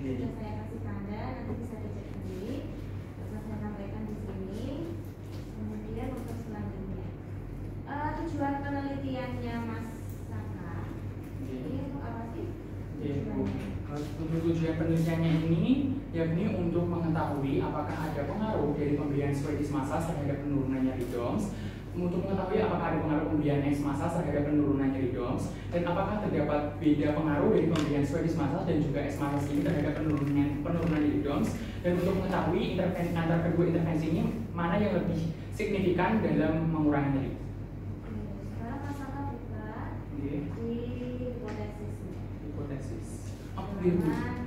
Sudah saya kasih tanda, nanti bisa dicek sendiri. Dapat saya sampaikan di sini. Kemudian untuk selanjutnya, tujuan penelitiannya Mas Saka ini untuk apa sih? Untuk tujuan penelitiannya ini yakni untuk mengetahui apakah ada pengaruh dari pemberian Swedish Massage terhadap penurunan nyeri DOMS, untuk mengetahui apakah ada pengaruh pemberian X Massage terhadap penurunan nyeri DOMS, dan apakah terdapat beda pengaruh dari pemberian Swedish Massage dan juga X Massage ini terhadap penurunan nyeri DOMS, dan untuk mengetahui antara kedua intervensi ini mana yang lebih signifikan dalam mengurangi nyeri. Sekarang Mas Saka buka di hipotesisnya. Hipotesis. Halaman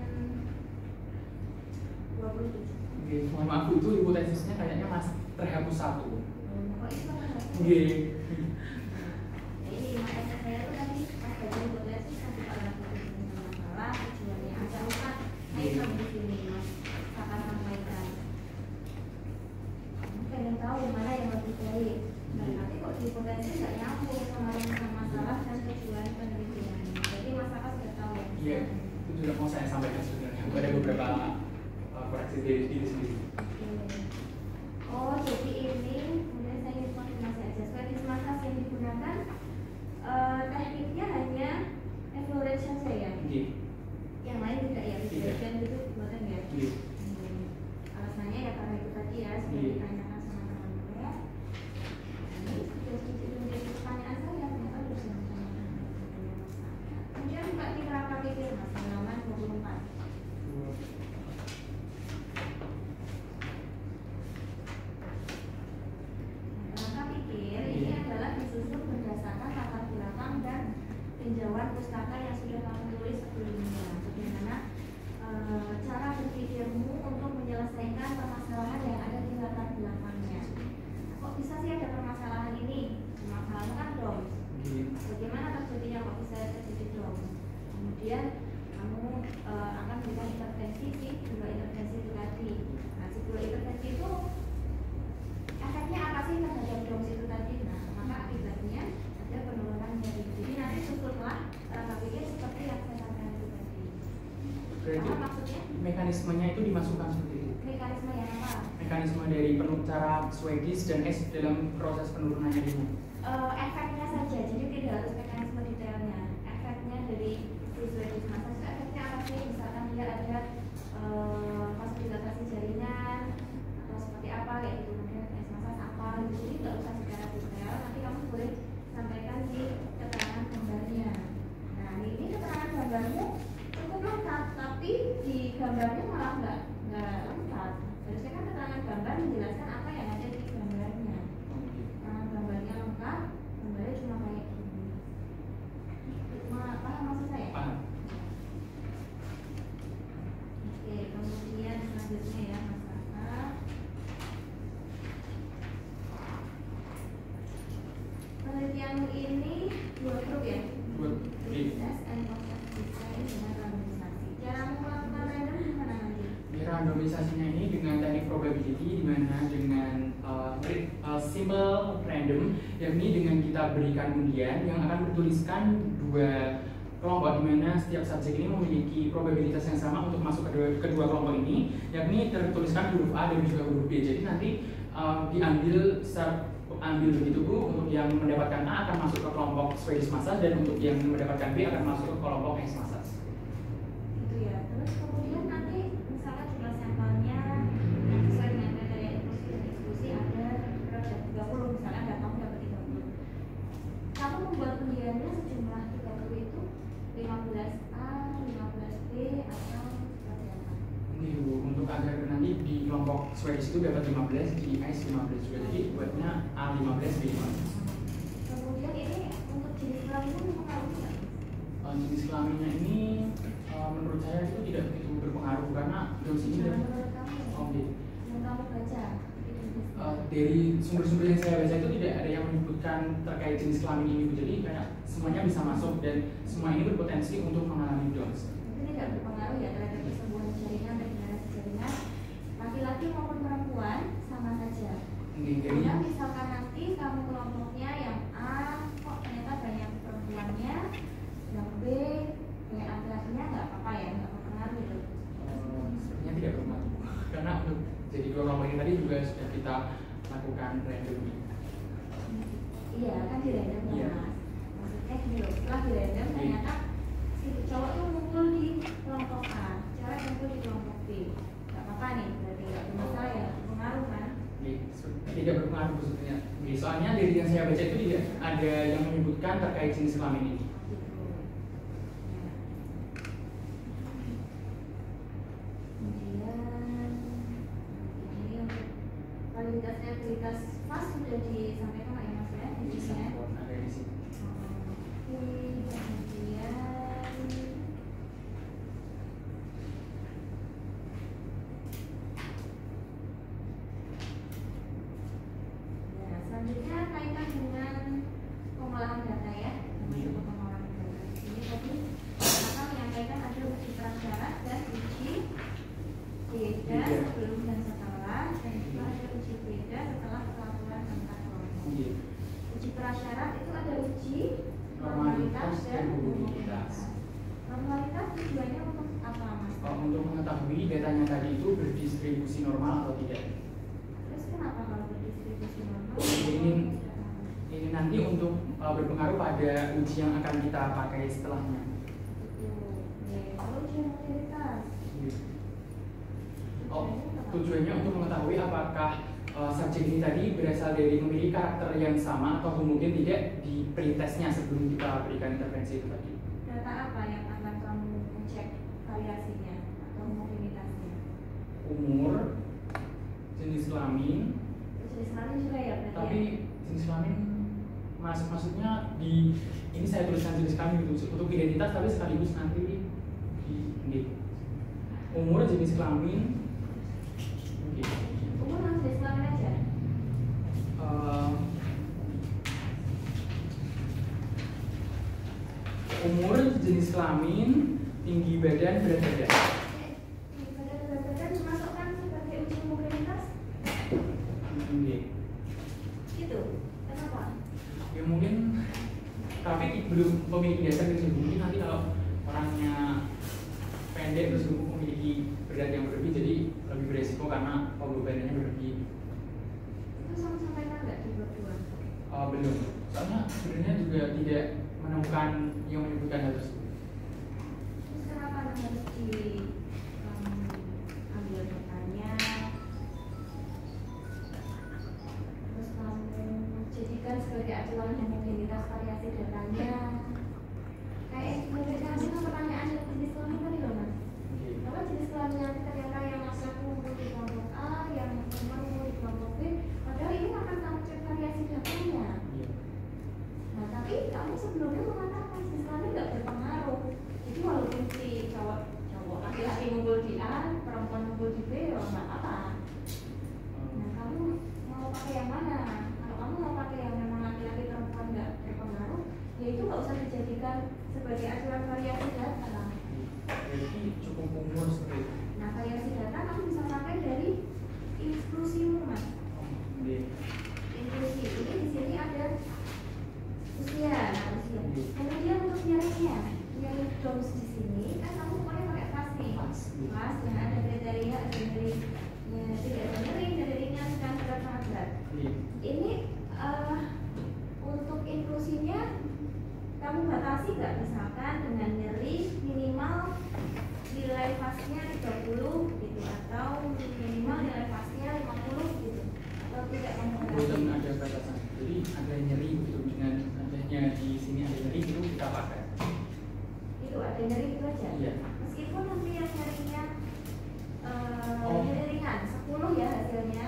27. Mohon maaf, itu hipotesisnya kayaknya masih terhapus satu. Oh, itu apa? Jadi makanya saya tuh tadi pas baca hipotesis kan buka masalah tujuannya ada lupa. Saya sampai di sini Mas akan sampaikan. Pengen tahu mana yang lebih baik. Nanti kok di hipotesis nggak nyambung sama masalah dan tujuan penelitiannya. Jadi Mas Saka sudah tahu ya. Iya, itu juga mau saya sampaikan sebenarnya. Ada beberapa koreksi dari diri sendiri. Oh, jadi ini kemudian saya ingin konfirmasi aja. Swedish Massage yang digunakan tekniknya hanya average saja ya? Yang lain tidak ya? Dan itu buatan ya? Alasannya ya karena itu tadi ya sudah ditanyakan sama teman-teman. Ini sudah menjadi pertanyaan saya ternyata harus ditanyakan. Kemudian Mbak Tira pikir Mas halaman 24. Ini adalah disusun berdasarkan latar belakang dan tinjauan pustaka yang sudah kamu tulis sebelumnya. Bagaimana cara berpikirmu untuk menyelesaikan permasalahan yang ada di latar belakangnya. Kok bisa sih ada permasalahan ini? Permasalahan kan DOMS. Bagaimana terjadinya kok bisa terjadi DOMS? Kemudian kamu akan berikan intervensi sih, dua intervensi itu tadi. Nah, si dua intervensi itu efeknya apa sih terhadap DOMS itu tadi? Nah, maka akibatnya ada penurunan nyeri. Jadi nanti susunlah pikir seperti yang saya sampaikan itu tadi. Berarti apa maksudnya? Mekanismenya itu dimasukkan seperti itu. Mekanisme yang apa? Mekanisme dari cara Swedish dan X dalam proses penurunan nyerinya. Efeknya saja, jadi tidak harus mekanisme detailnya. Efeknya dari Swedish Massage itu efeknya apa sih? Misalkan dia ada fasilitasi jaringan atau seperti apa kayak gitu. Jadi nggak usah secara detail, nanti kamu boleh sampaikan di keterangan gambarnya. Nah ini keterangan gambarmu cukup lengkap, tapi di gambarnya malah nggak lengkap. Harusnya kan keterangan gambar menjelaskan apa yang ada di gambarnya. Gambarnya lengkap, gambarnya cuma kayak gini. Paham maksud saya? Paham. Oke, kemudian selanjutnya ya Mas Saka. Penelitianmu ini 2 grup ya? Proses and proses design dengan randomisasi. Cara melakukan random gimana nanti? Randomisasinya ini dengan teknik probability, di mana dengan simple random, yakni dengan kita berikan undian yang akan bertuliskan 2 kelompok, di mana setiap subjek ini memiliki probabilitas yang sama untuk masuk ke kedua kelompok ini, yakni tertuliskan huruf A dan juga huruf B. Jadi nanti ambil begitu Bu, untuk yang mendapatkan A akan masuk ke kelompok Swedish Massage dan untuk yang mendapatkan B akan masuk ke kelompok X Massage. Itu ya. Terus kemudian nanti misalnya jumlah sampelnya yang sesuai dengan kriteria inklusi dan eksklusi ada berapa? 30 misalnya, nggak kamu dapat 30. Kamu membuat undiannya sejumlah 30 itu 15A, 15B atau seperti apa? Ini Bu, untuk agar nanti di kelompok Swedish itu dapat 15, di X 15 juga, jadi buatnya A15, B15. Kemudian ini untuk jenis kelaminnya mempengaruhi nggak? Jenis kelaminnya ini menurut saya itu tidak begitu berpengaruh karena DOMS ini Menurut kamu? Yang kamu baca? Dari sumber-sumber yang saya baca itu tidak ada yang menyebutkan terkait jenis kelamin ini, jadi kayak semuanya bisa masuk dan semua ini berpotensi untuk mengalami DOMS. Ini tidak berpengaruh ya terhadap kesembuhan jaringan dan generasi jaringan laki-laki maupun perempuan sama saja. Karena misalkan nanti kamu kelompoknya yang A kok ternyata banyak perempuannya, yang B banyak laki-lakinya, nggak apa-apa ya, nggak berpengaruh gitu. tadi juga sudah kita lakukan random. Iya kan di random ya Iya. Mas. Maksudnya gini loh, setelah di random ternyata si cowok tuh ngumpul di kelompok A, cewek ngumpul di kelompok B. Gak apa-apa nih, berarti gak ada masalah ya, pengaruh kan? Tidak berpengaruh sebetulnya. Soalnya dari yang saya baca itu tidak ada yang menyebutkan terkait jenis kelamin ini. Gitu. Ya. Kemudian ini untuk kualitas pas sudah disampaikan Pak ya Mas ya di Bisa sini ya. ada di sini. Oke, kemudian ya, selanjutnya kaitan dengan pengolahan data ya. Masuk ke pengolahan data. Ini tadi akan menyampaikan ada uji prasyarat dan uji beda sebelum dan setelah, dan juga ada uji beda setelah perlakuan antar kelompok. Iya. Uji prasyarat itu ada uji Normalitas dan homogenitas. Normalitas tujuannya untuk apa Mas? Untuk mengetahui datanya tadi itu berdistribusi normal atau tidak. Terus kenapa kalau berdistribusi normal? Ini nanti untuk berpengaruh pada uji yang akan kita pakai setelahnya. Kalau uji homogenitas Tujuannya untuk mengetahui apakah subjek ini tadi berasal dari memiliki karakter yang sama atau homogen tidak di pretestnya sebelum kita berikan intervensi itu tadi. data apa yang akan kamu cek variasinya atau homogenitasnya? Umur, jenis kelamin, Jenis kelamin juga ya berarti tapi ya? jenis kelamin maksudnya di ini saya tuliskan jenis kelamin gitu untuk identitas tapi sekaligus nanti di umur, jenis kelamin, Umur harus jenis kelamin aja? Umur, jenis kelamin, tinggi badan, berat badan. Tinggi badan berat badan dimasukkan sebagai uji homogenitas? Gitu? Kenapa? Ya mungkin tapi belum memiliki dasar gitu. Mungkin nanti kalau orangnya pendek terus memiliki berat yang berlebih jadi lebih beresiko karena pembebanannya berlebih. Itu sampaikan nggak di berdua? Belum. Soalnya sebenarnya juga tidak menemukan yang menyebutkan hal tersebut. Terus kenapa harus ambil datanya? Terus kamu jadikan sebagai acuan homogenitas variasi datanya? Kayak itu pertanyaan yang jenis kelamin tadi loh Mas. Kalau jenis kelamin nanti ternyata yang masuk kumpul di kelompok A, yang kumpul di kelompok B, padahal ini akan kamu cek variasi datanya. Nah, tapi kamu sebelumnya mengatakan jenis kelamin nggak berpengaruh. Jadi walaupun si cowok laki-laki ngumpul di A, perempuan ngumpul di B, ya nggak apa. Nah, kamu mau pakai yang mana? Kalau kamu mau pakai yang memang laki-laki perempuan nggak berpengaruh, ya itu nggak usah dijadikan sebagai acuan variasi data. Jadi cukup umur seperti itu. Nah, variasi data kamu bisa pakai dari inklusimu Mas. Inklusi ini di sini ada usia, nah usia. Kemudian untuk nyaringnya, nyaring DOMS di sini kan kamu pokoknya pakai pas nih, pas yang ada kriteria, ada nyeri, tidak ada nyeri, ada ringan, dan berat sangat berat. Ini untuk inklusinya kamu batasi nggak misalkan dengan nyeri minimal nilai pasnya 30 gitu atau minimal nilai pasnya 50 gitu atau tidak kamu Belum ada batasan. Jadi ada nyeri gitu dengan adanya di sini ada nyeri itu kita pakai. itu ada nyeri itu aja. Iya. Meskipun nanti yang nyerinya nyeri ringan 10 ya hasilnya.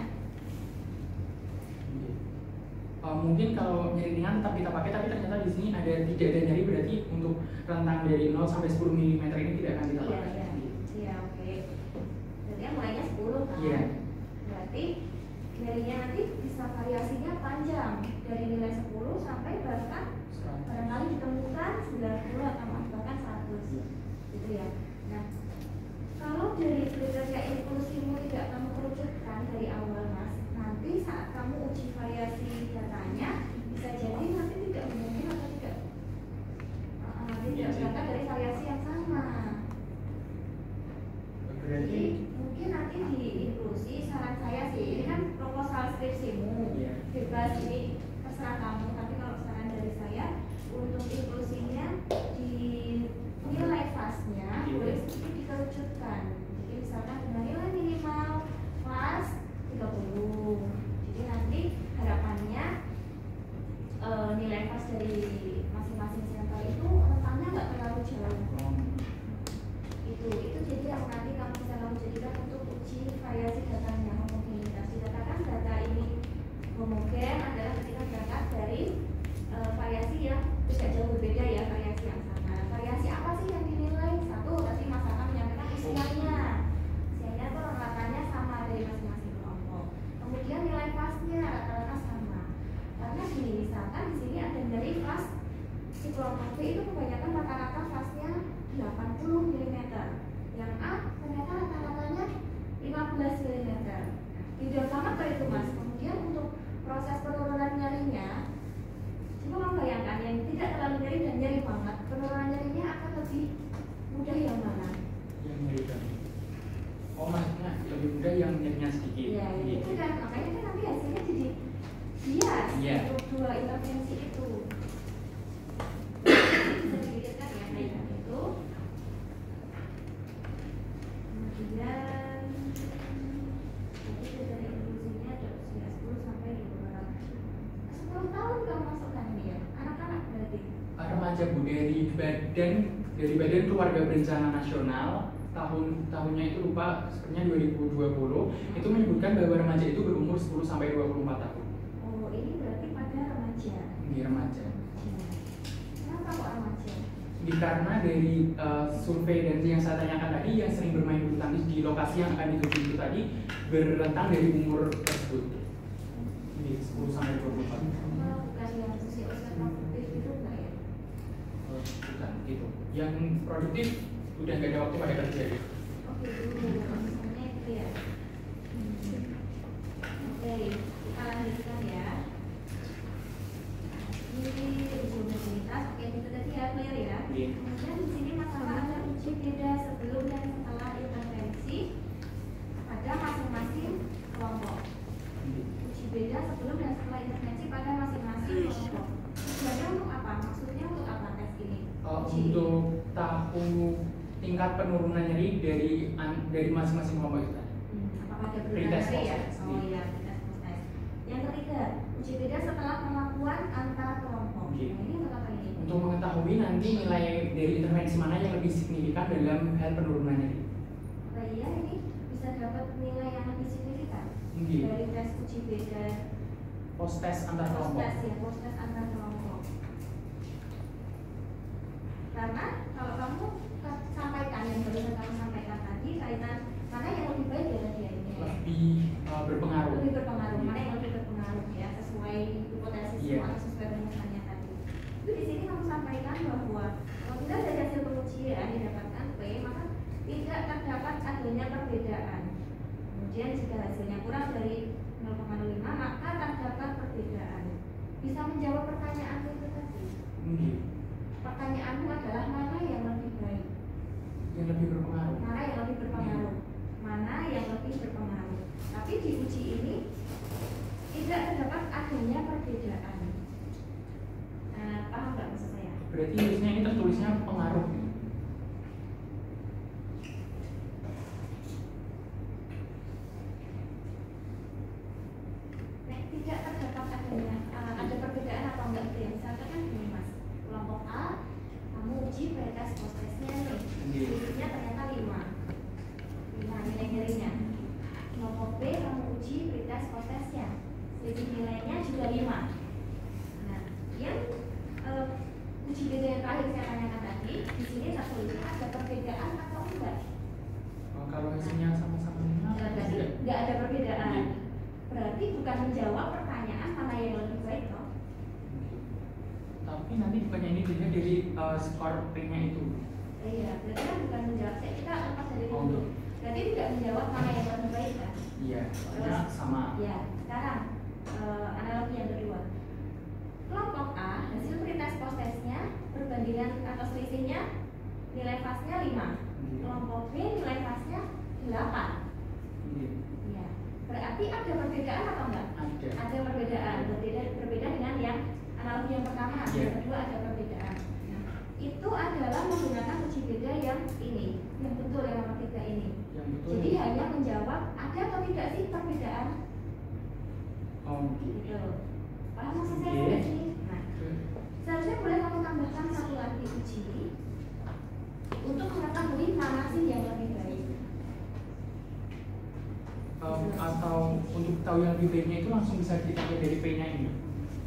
Mungkin kalau nyeri ringan tetap kita pakai, tapi ternyata di sini tidak ada nyeri berarti untuk rentang dari 0 sampai 10 mm ini tidak akan kita pakai. Iya, oke. Berarti yang mulainya 10 kan? Iya. Berarti nyerinya nanti bisa variasinya panjang dari nilai 10 sampai bahkan barangkali ditemukan 90 atau bahkan 100 gitu ya. Nah, kalau dari kriteria inklusimu tidak kamu kerucutkan dari awal Mas, nanti saat kamu uji variasi datanya bisa jadi nanti tidak mungkin atau tidak berangkat dari variasi yang sama. Berarti Jadi mungkin nanti di inklusi saran saya sih, ini kan dikerucutkan. Jadi misalkan dengan nilai minimal kelas 30. Jadi nanti harapannya nilai kelas dari masing-masing sampel itu rentangnya nggak terlalu jauh. Itu jadi yang nanti kamu bisa kamu jadikan untuk uji variasi datanya, homogenitas. Dikatakan data ini homogen adalah ketika berangkat dari variasi yang tidak jauh berbeda ya, variasi yang sama. Variasi apa sih yang dinilai? Satu, tadi Mas Akan menyampaikan usianya itu rata-ratanya sama dari masing-masing kelompok. Kemudian nilai kelasnya rata-rata sama. Karena gini, misalkan di sini ada dari kelas si kelompok B itu kebanyakan rata-rata kelasnya 80 mm. Yang A ternyata rata-ratanya 15 mm. Tidak sama ke itu Mas. Kemudian untuk proses penurunan nyerinya, coba kamu bayangkan yang tidak terlalu nyeri dan nyeri banget, penurunan nyerinya akan lebih mudah yang mana? Yang nyeri banget. Oh maksudnya lebih mudah yang nyerinya sedikit. Iya, itu kan makanya kan nanti hasilnya jadi bias untuk dua intervensi itu. Bisa dipikirkan ya kaitan itu. Kemudian dari inklusinya ada usia 10 sampai 10 tahun kamu masukkan dia, anak-anak berarti. Remaja Bu, dari badan Keluarga Berencana Nasional tahunnya itu lupa, sepertinya 2020 itu menyebutkan bahwa remaja itu berumur 10 sampai 24 tahun. Oh, ini berarti pada remaja. Ini remaja. Kenapa kok remaja? Karena dari survei dan yang saya tanyakan tadi, yang sering bermain bulu tangkis di lokasi yang akan dituju itu tadi berrentang dari umur tersebut. Jadi 10 sampai 24. Bukan yang usia produktif itu enggak ya? Bukan gitu. Yang produktif udah nggak ada waktu pada kerja. Oke, dulu misalnya itu ya. Oke, kita lanjutkan ya. Ini homogenitas, oke itu tadi ya clear ya. Kemudian di sini masalah ada uji beda sebelum dan setelah intervensi pada masing-masing kelompok. Uji beda sebelum dan setelah intervensi pada masing-masing kelompok. Tujuannya untuk apa? Maksudnya untuk apa tes ini? Untuk tahu tingkat penurunan nyeri dari masing-masing kelompok itu. Apakah ada penurunan nyeri ya? Oh iya, pretest post-test. Yang ketiga, uji beda setelah pengakuan antar kelompok. Nah, ini untuk apa ini? Untuk mengetahui nanti nilai dari intervensi mana yang lebih signifikan dalam hal penurunan nyeri. Apa iya ini bisa dapat nilai yang lebih signifikan dari tes uji beda post-test antar kelompok? Post-test ya, post-test antar kelompok. Karena kalau kamu sampaikan yang baru kamu sampaikan tadi kaitan mana yang lebih baik adalah dia ini lebih berpengaruh. Lebih berpengaruh, mana yang lebih berpengaruh ya sesuai hipotesis atau sesuai rumusannya tadi. Itu di sini kamu sampaikan bahwa apabila dari hasil pengujian didapatkan P, maka tidak terdapat adanya perbedaan. Kemudian jika hasilnya kurang dari 0,05 maka terdapat perbedaan. Bisa menjawab pertanyaan itu tadi. Pertanyaanmu adalah mana yang lebih baik? Yang lebih berpengaruh. Mana yang lebih berpengaruh? Mana yang lebih berpengaruh? Tapi di uji ini tidak terdapat adanya perbedaan. Paham nggak maksud saya? Berarti harusnya ini tertulisnya pengaruh. Tidak terdapat adanya ada perbedaan atau enggak itu ya. Misalkan kan gini Mas, kelompok A kamu uji pretest post-testnya nih, nilainya ternyata 5 nilai nyerinya. Kelompok B kamu uji pretest post-testnya, selisih nilainya juga 5. Nah, yang uji beda yang terakhir saya tanyakan tadi, di sini tertulisnya ada perbedaan atau enggak? Kalau hasilnya sama-sama 5, berarti enggak ada perbedaan. Berarti bukan menjawab pertanyaan mana yang lebih baik loh. Tapi nanti bukannya ini dilihat dari skor P-nya itu. Iya, berarti kan bukan menjawab. Kita lepas dari itu dulu. Berarti tidak menjawab mana yang lebih baik kan? Iya, soalnya sama. Iya, sekarang analogi yang kedua. Kelompok A hasil pretest post-testnya perbandingan atau selisihnya nilai pasnya 5. Kelompok B nilai pasnya 8. Iya. Berarti ada perbedaan atau enggak? Ada perbedaan. Berbeda dengan yang analogi yang pertama. Yang kedua ada perbedaan. Nah, itu adalah menggunakan uji beda yang ini, yang betul yang nomor 3 untuk tahu yang lebih baiknya itu langsung bisa kita lihat dari P-nya ini.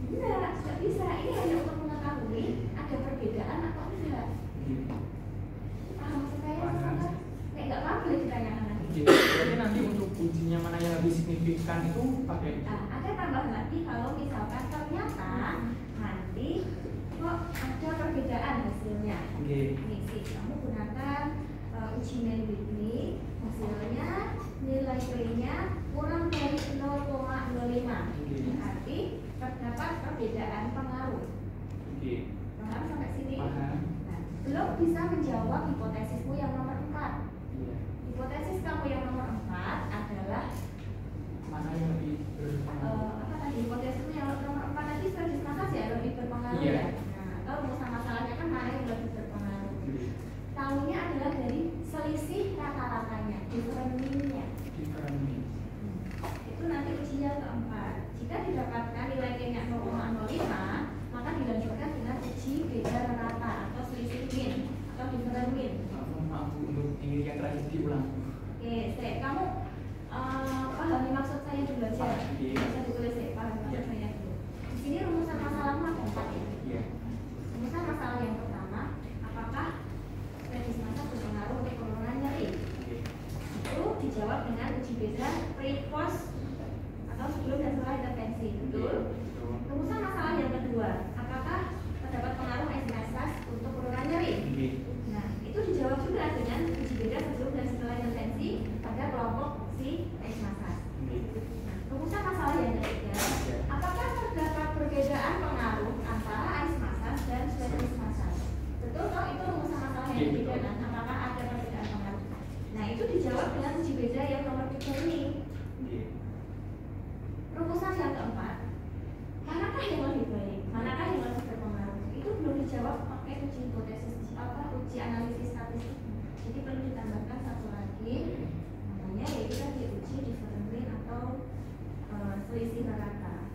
Tidak bisa. Ini hanya untuk mengetahui ada perbedaan atau tidak. Paham maksud saya? Paham. Nggak paham boleh ditanyakan lagi. Jadi nanti untuk ujinya mana yang lebih signifikan itu pakai. Ada tambahan lagi kalau misalkan ternyata nanti kok ada perbedaan hasilnya. Ini sih kamu gunakan uji Mann-Whitney, hasilnya nilai P-nya kurang dari 0,05. Berarti terdapat perbedaan pengaruh. Paham sampai sini? Paham. Nah, belum bisa menjawab hipotesismu yang nomor 4. Hipotesis kamu yang nomor 4 adalah mana yang lebih apa tadi? Hipotesismu yang nomor 4 tadi sudah disepakati ya, lebih berpengaruh ya. Nah, atau rumusan masalahnya kan mana yang lebih berpengaruh? Tahunya adalah dari selisih rata-ratanya, different mean-nya. Itu nanti ujian keempat. Jika didapatkan nilai P-nya 0,05, maka dilanjutkan dengan uji beda rata atau selisih mean atau different mean. Maaf untuk ini yang terakhir diulang. Oke, kamu pahami maksud saya dulu aja. Bisa ditulis ya, pahami maksud saya dulu. Di sini rumusan masalahmu ada 4 ya. Rumusan masalah yang pertama, apakah prediksi massa berpengaruh untuk penurunan nyeri? Itu dijawab dengan uji beda pre-post atau sebelum dan setelah intervensi. Betul? Rumusan masalah yang kedua, apakah terdapat pengaruh S-massas untuk penurunan nyeri? Nah, itu dijawab juga dengan uji beda sebelum dan setelah intervensi pada kelompok si S-massas. Nah, rumusan masalah yang ketiga, apakah terdapat perbedaan pengaruh antara S-massas dan S-massas? Betul toh? Itu rumusan masalah yang ketiga kan? Apakah ada perbedaan pengaruh? Nah, itu dijawab dengan uji beda yang nomor 3 ini. Rumusan yang keempat, manakah yang lebih baik? Manakah yang lebih berpengaruh? Itu belum dijawab pakai uji hipotesis uji analisis statistik. Jadi perlu ditambahkan satu lagi, namanya yaitu tadi uji different mean atau selisih rata.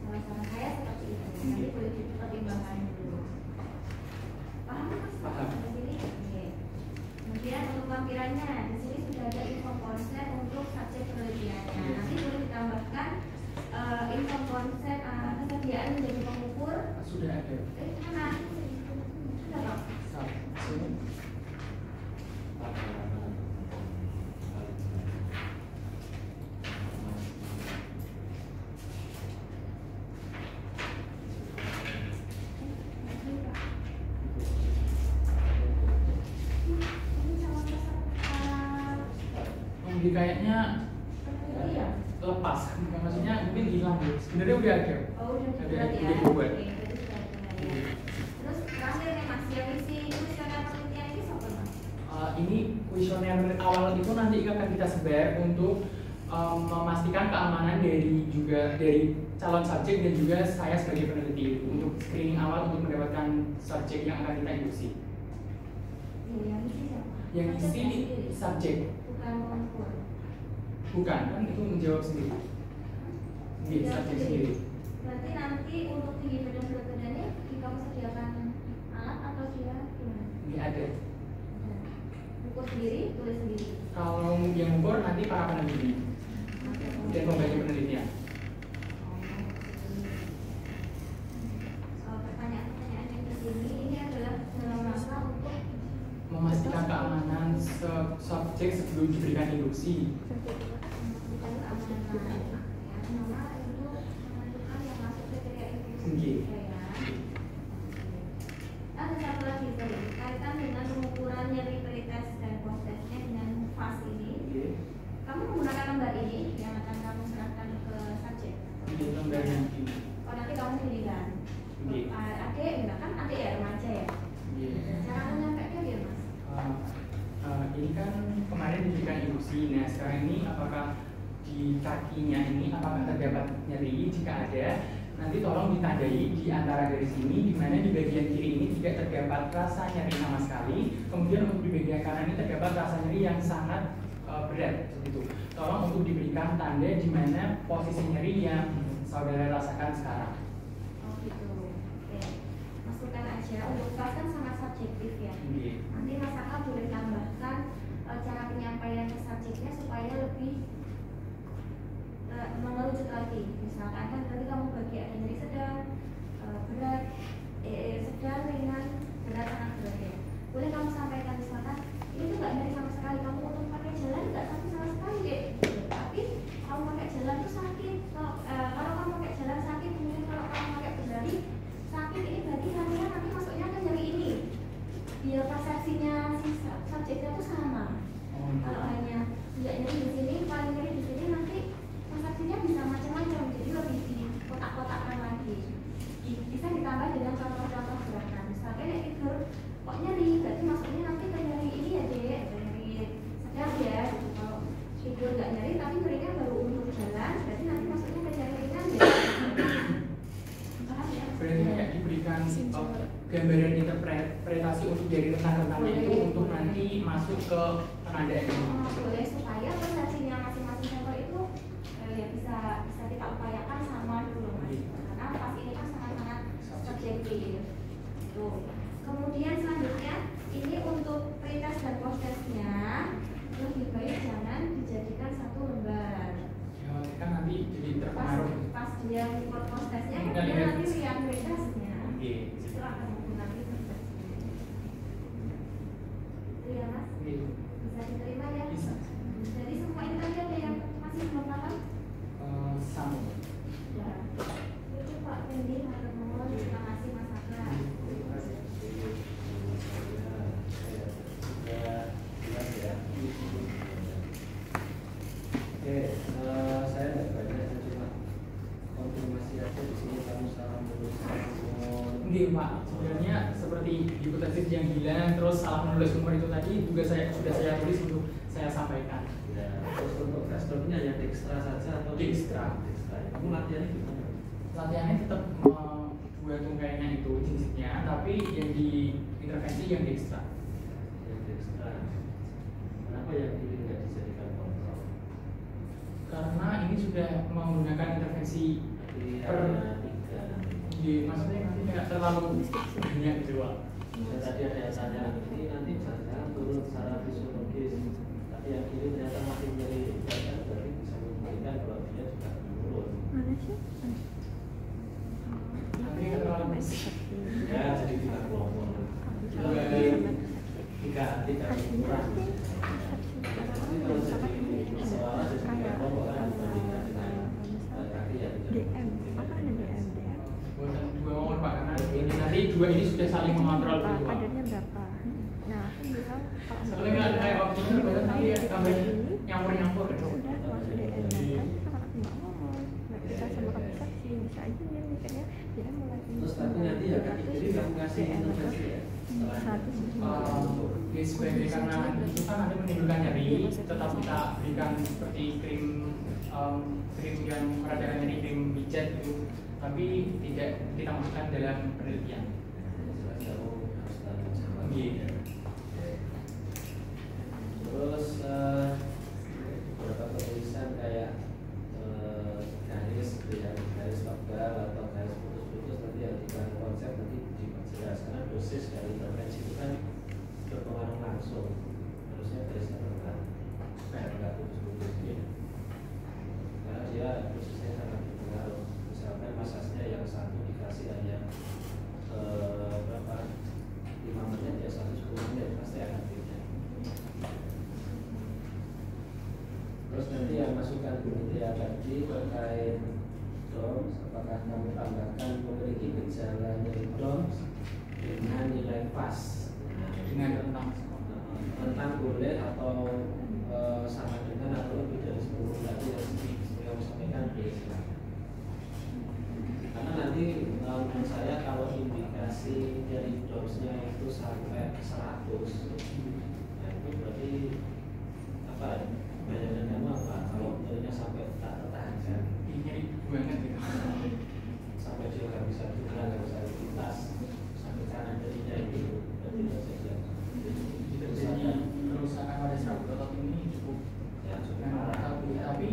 Salah-salah saya seperti itu. Nanti boleh dipertimbangkan dulu. Paham mas? Paham. Di sini. Oke. Kemudian untuk lampirannya, di sini sudah ada info konsep untuk subjek penelitiannya. Nanti boleh ditambahkan info konsep kesediaan menjadi pengukur. Sudah ada. Mana? Sudah toh? Kayaknya lepas, maksudnya mungkin hilang ya. Sebenarnya udah ada. Oh, udah Udah dibuat. Terus terakhir nih mas, yang isi kuesioner penelitian ini siapa mas? Ini kuesioner awal itu nanti akan kita sebar untuk memastikan keamanan dari calon subjek dan juga saya sebagai peneliti untuk screening awal untuk mendapatkan subjek yang akan kita induksi. Yang isi siapa? Yang isi subjek. Bukan pengukur. Bukan, kan itu menjawab sendiri. Iya, subjek sendiri. Berarti nanti untuk tinggi badan berat badannya kamu sediakan alat atau dia gimana? Ini ada. Ukur sendiri, tulis sendiri. Kalau yang ukur nanti para peneliti dan pembaca penelitian. Pertanyaan-pertanyaan yang kesini ini adalah dalam rangka untuk memastikan keamanan subjek sebelum diberikan induksi. Ada satu lagi kaitan dengan pengukuran nyeri pretest dan post-testnya dengan fast ini. Kamu menggunakan lembar ini yang akan kamu serahkan ke subjek. Lembar yang ini. Oh nanti kamu pilihan. Adik, kan adik ya remaja ya. Cara menyampaikan dia mas. Ini kan kemarin diberikan induksi. Nah sekarang ini apakah di kakinya ini apakah terdapat nyeri? Jika ada, nanti tolong ditandai di antara garis ini, di mana di bagian kiri ini tidak terdapat rasa nyeri sama sekali. Kemudian untuk di bagian kanan ini terdapat rasa nyeri yang sangat berat, seperti itu. Tolong untuk diberikan tanda di mana posisi nyeri yang saudara rasakan sekarang. Oh gitu. Oke. Masukkan aja. Untuk kelas kan sangat subjektif ya. Nanti Mas Aka boleh tambahkan tekniknya supaya lebih mengerucut lagi. Misalkan kan tadi kamu bagi ada nyeri sedang, berat, sedang, ringan, berat, sangat berat ya. Boleh kamu sampaikan misalkan ini tuh nggak nyeri sama sekali, kamu untuk pakai jalan nggak sakit sama sekali deh. Tapi kamu pakai jalan tuh sakit. Kalau kamu pakai jalan sakit, kemudian kalau kamu pakai berlari sakit, ini berarti nanti masuknya ke nyeri ini. Biar persepsinya si subjeknya tuh sama. Kalau hanya nggak nyeri di sini, paling nyeri di sini, nanti persepsinya bisa macam-macam. Jadi lebih di kotak-kotakkan lagi. Bisa ditambah dengan contoh-contoh gerakan. Misalnya kayak tidur kok nyeri, berarti masuknya nanti ke nyeri ini ya dek, nyeri sedang ya. Gitu. Kalau tidur nggak nyeri tapi nyerinya baru untuk jalan, berarti nanti masuknya ke nyeri ringan ya. Berarti kayak diberikan gambaran interpretasi untuk jadi rentang-rentangnya itu untuk nanti masuk ke penandaan. Boleh, supaya persepsinya masing-masing sampel itu ya bisa kita upayakan sama dulu mas. Karena pas ini kan sangat-sangat subjektif. Tuh. Kemudian selanjutnya ini untuk pretest dan post-testnya lebih baik jangan dijadikan satu lembar. Ya, kan nanti jadi terpengaruh. Pas dia ikut post-testnya kan dia nanti lihat pretestnya. Itu akan mempengaruhi persepsinya. Itu ya mas. Bisa diterima ya? Bisa. Jadi semua ini tadi ada yang masih belum paham? Sama. Ya. Itu Pak Fendi, matur nuwun, terima kasih Mas Saka. Oke, saya nggak banyak, saya cuma konfirmasi aja di sini kamu salah menulis. Iya Pak, sebenarnya seperti hipotesis yang hilang, terus salah menulis umur itu tadi juga sudah saya tulis untuk saya sampaikan. Ya, terus untuk restorannya hanya Dijkstra saja atau Dijkstra. Kamu latihannya gimana? Latihannya tetap dua tungkainya itu jenisnya, tapi yang di intervensi yang Dijkstra. Yang Dijkstra. Kenapa yang ini nggak dijadikan kontrol? Karena ini sudah menggunakan intervensi per maksudnya nanti nggak terlalu banyak gitu Pak. Saya tadi ada yang tanya, ini nanti jangan turun secara fisiologis, tapi yang ini ternyata masih nyeri, berarti bisa membuktikan kalau dia juga menurun. Mana sih? Nanti nggak terlalu Ya, jadi kita kelompok. Tidak kurang. Jadi kalau jadi seolah jadi tiga kelompok kan dibandingkan dengan kaki ya tidak. DM, apa ada DM? buatan dua nomor Pak, karena ini nanti dua ini sudah saling mengontrol Berapa? gitu Pak. Kadernya berapa? Nah, bilang kalau Soalnya nggak ada kayak opsinya, baru nanti ya tambahin nyampur-nyampur gitu. udah masuk DM kan anak nggak ngomong, nggak bisa sama organisasi, bisa aja nih mikirnya dia mulai Terus tapi nanti ya kaki kiri kamu kasih intervensi ya. Sebagai karena itu kan nanti menimbulkan nyeri, tetap kita berikan seperti krim yang meredakan nyeri, krim pijat gitu, tapi tidak kita masukkan dalam penelitian. Iya. Terus beberapa tulisan kayak garis gitu ya, garis tebal atau garis putus-putus, nanti yang dibahas konsep nanti diperjelas karena dosis dari intervensi itu kan berpengaruh langsung, harusnya garisnya tebal supaya nggak putus-putus gitu. Karena dia dosisnya sangat berpengaruh. Misalkan masasnya yang satu dikasih hanya berapa 5 menit ya 110 menit pasti akan beda. Terus nanti yang masukan ya tadi terkait DOMS, apakah kamu tambahkan memiliki gejala nyeri DOMS dengan nilai pas Dengan tentang boleh atau sama dengan atau lebih dari 10 tadi yang kamu sampaikan bisa. Karena nanti menurut saya kalau indikasi dari DOMS-nya itu sampai 100, nah itu berarti apa? Bayangan kamu apa? Kalau nyerinya sampai tak tertahankan, Nyeri banget gitu. sampai dia nggak bisa gerak, nggak bisa aktivitas, sampai kanan jadinya itu berarti tidak saja. Jadi kerusakan pada saraf otot ini cukup Ya cukup parah, parah. tapi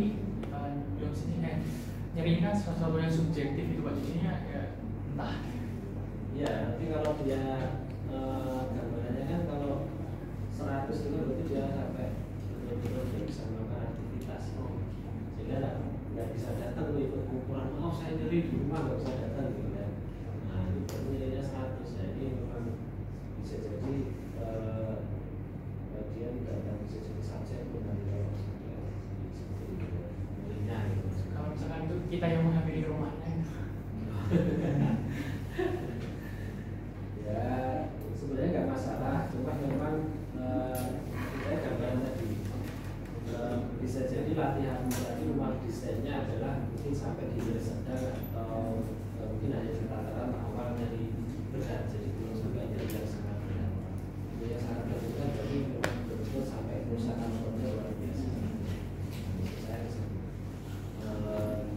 DOMS ini kayak nyeri kan sesuatu yang subjektif itu Pak, jadinya ya entah. Ya nanti kalau dia gambarannya kan kalau 100 itu berarti dia sampai betul-betul bisa melakukan aktivitas. Sehingga nggak bisa datang tuh ikut pengukuran, oh saya nyeri di rumah nggak bisa datang gitu kan. Nah itu nilainya 100, jadi memang bisa jadi dia tidak akan bisa jadi subjek pun nanti kalau nilainya gitu. Kalau misalkan itu kita yang menghadiri rumahnya. Ya sebenarnya nggak masalah, cuma memang kita gambaran tadi bisa jadi latihan tadi rumah desainnya adalah mungkin sampai di nilai sedang atau mungkin hanya di tataran awal dari berat, jadi belum sampai dari yang sangat berat. Jadi yang sangat berat itu kan berarti memang betul sampai kerusakan organ luar biasa.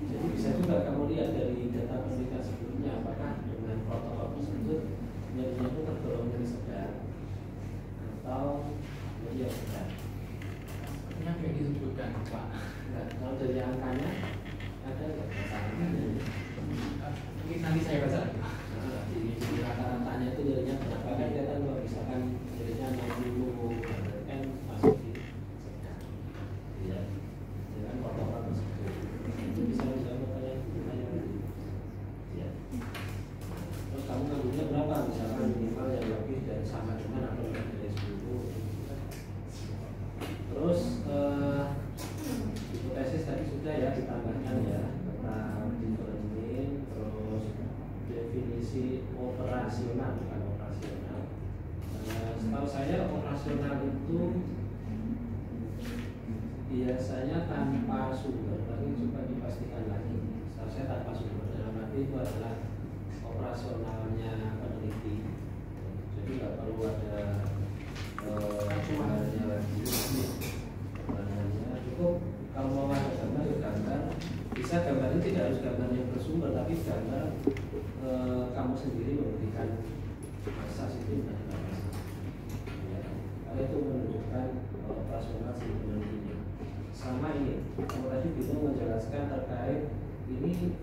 Jadi bisa juga kamu lihat dari data penelitian sebelumnya apakah dengan protokol tersebut nyerinya itu tergolong nyeri sedang atau nyeri yang berat. Yang kayak disebutkan Pak. Nah, kalau dari angkanya ada nggak angkanya? Mungkin nanti saya baca lagi. Di rata-ratanya itu nyerinya berapa kan kita kan kalau misalkan nyerinya 60 kan masuk di sedang. Ya, dengan protokol tersebut. Itu bisa bertanya. Ya. Terus kamu ngambilnya berapa? Misalkan minimal yang lebih dari sama dengan atau lebih dari 10. Terus hipotesis tadi sudah ya ditambahkan ya tentang determin, terus definisi operasional bukan operasional. Setahu saya operasional itu biasanya tanpa sumber, tapi coba dipastikan lagi. Setahu saya tanpa sumber, dalam arti itu adalah operasionalnya peneliti. Jadi nggak perlu ada acuannya lagi. Cukup kalau mau ada gambar ya gambar, bisa gambar ini tidak harus gambar yang bersumber, tapi gambar kamu sendiri memberikan asas itu ya. Kalau itu menunjukkan operasional si penelitinya. Sama ini, kamu tadi bingung menjelaskan terkait ini